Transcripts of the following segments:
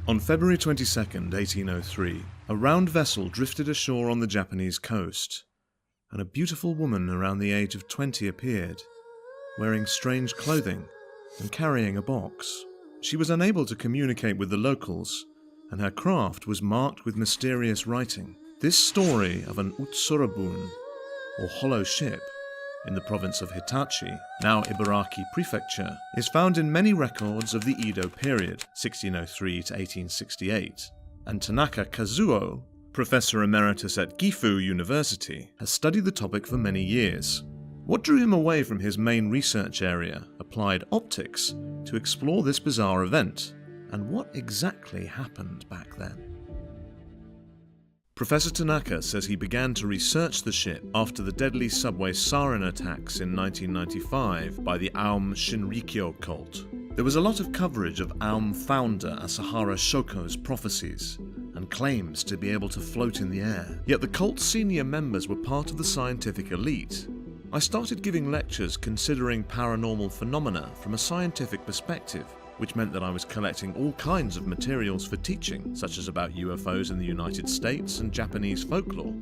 On February 22, 1803, a round vessel drifted ashore on the Japanese coast, and a beautiful woman around the age of 20 appeared, wearing strange clothing and carrying a box. She was unable to communicate with the locals, and her craft was marked with mysterious writing. This story of an Utsuro-bune, or hollow ship, in the province of Hitachi, now Ibaraki Prefecture, is found in many records of the Edo period, 1603 to 1868, and Tanaka Kazuo, Professor Emeritus at Gifu University, has studied the topic for many years. What drew him away from his main research area, applied optics, to explore this bizarre event, and what exactly happened back then? Professor Tanaka says he began to research the ship after the deadly subway sarin attacks in 1995 by the Aum Shinrikyo cult. There was a lot of coverage of Aum founder Asahara Shoko's prophecies and claims to be able to float in the air. Yet the cult's senior members were part of the scientific elite. I started giving lectures considering paranormal phenomena from a scientific perspective, which meant that I was collecting all kinds of materials for teaching, such as about UFOs in the United States and Japanese folklore.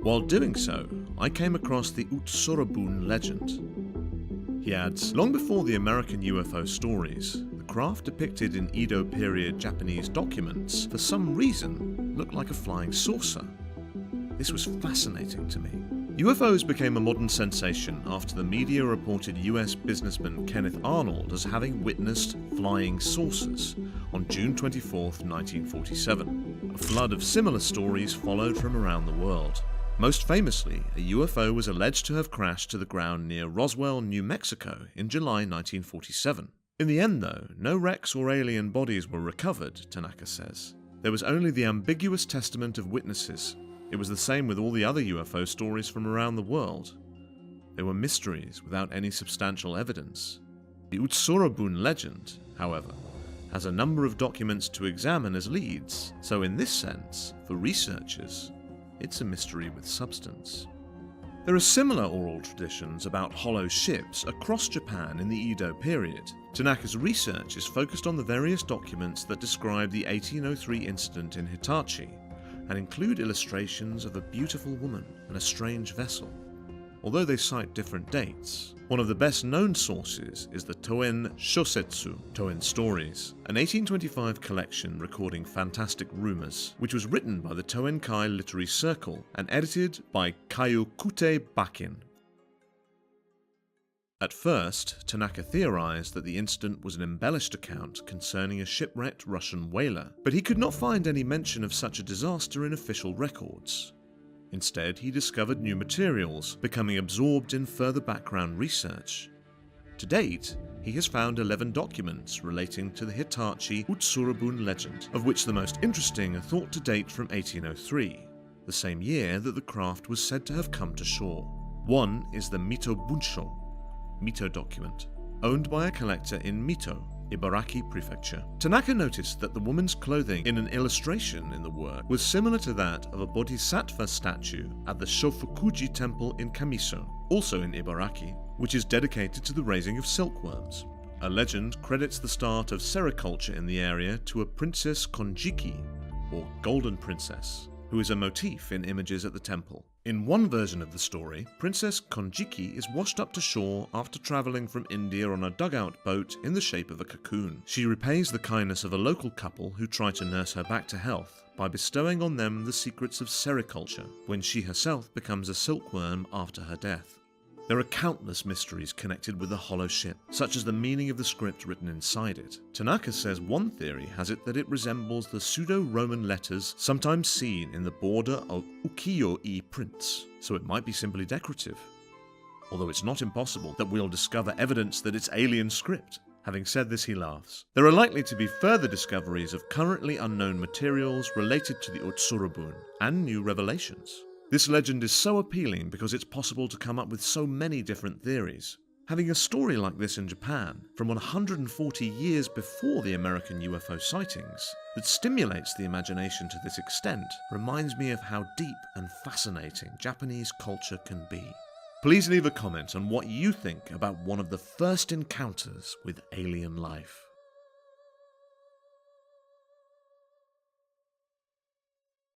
While doing so, I came across the Utsuro-bune legend. He adds, long before the American UFO stories, the craft depicted in Edo period Japanese documents, for some reason, looked like a flying saucer. This was fascinating to me. UFOs became a modern sensation after the media reported US businessman Kenneth Arnold as having witnessed flying saucers on June 24, 1947. A flood of similar stories followed from around the world. Most famously, a UFO was alleged to have crashed to the ground near Roswell, New Mexico in July 1947. In the end, though, no wrecks or alien bodies were recovered, Tanaka says. There was only the ambiguous testament of witnesses. It was the same with all the other UFO stories from around the world. They were mysteries without any substantial evidence. The Utsuro-bune legend, however, has a number of documents to examine as leads, so in this sense, for researchers, it's a mystery with substance. There are similar oral traditions about hollow ships across Japan in the Edo period. Tanaka's research is focused on the various documents that describe the 1803 incident in Hitachi, and include illustrations of a beautiful woman and a strange vessel. Although they cite different dates, one of the best known sources is the Toen Shosetsu, Toen Stories, an 1825 collection recording fantastic rumors, which was written by the Toenkai Literary Circle and edited by Kayukute Bakin. At first, Tanaka theorized that the incident was an embellished account concerning a shipwrecked Russian whaler, but he could not find any mention of such a disaster in official records. Instead, he discovered new materials, becoming absorbed in further background research. To date, he has found 11 documents relating to the Hitachi Utsuro-bune legend, of which the most interesting are thought to date from 1803, the same year that the craft was said to have come to shore. One is the Mito Bunsho, Mito document, owned by a collector in Mito, Ibaraki Prefecture. Tanaka noticed that the woman's clothing in an illustration in the work was similar to that of a bodhisattva statue at the Shofukuji temple in Kamiso, also in Ibaraki, which is dedicated to the raising of silkworms. A legend credits the start of sericulture in the area to a Princess Konjiki, or Golden Princess, who is a motif in images at the temple. In one version of the story, Princess Konjiki is washed up to shore after travelling from India on a dugout boat in the shape of a cocoon. She repays the kindness of a local couple who try to nurse her back to health by bestowing on them the secrets of sericulture when she herself becomes a silkworm after her death. There are countless mysteries connected with the hollow ship, such as the meaning of the script written inside it. Tanaka says one theory has it that it resembles the pseudo-Roman letters sometimes seen in the border of ukiyo-e prints, so it might be simply decorative. Although it's not impossible that we'll discover evidence that it's alien script. Having said this, he laughs. There are likely to be further discoveries of currently unknown materials related to the Utsuro-bune, and new revelations. This legend is so appealing because it's possible to come up with so many different theories. Having a story like this in Japan, from 140 years before the American UFO sightings, that stimulates the imagination to this extent, reminds me of how deep and fascinating Japanese culture can be. Please leave a comment on what you think about one of the first encounters with alien life.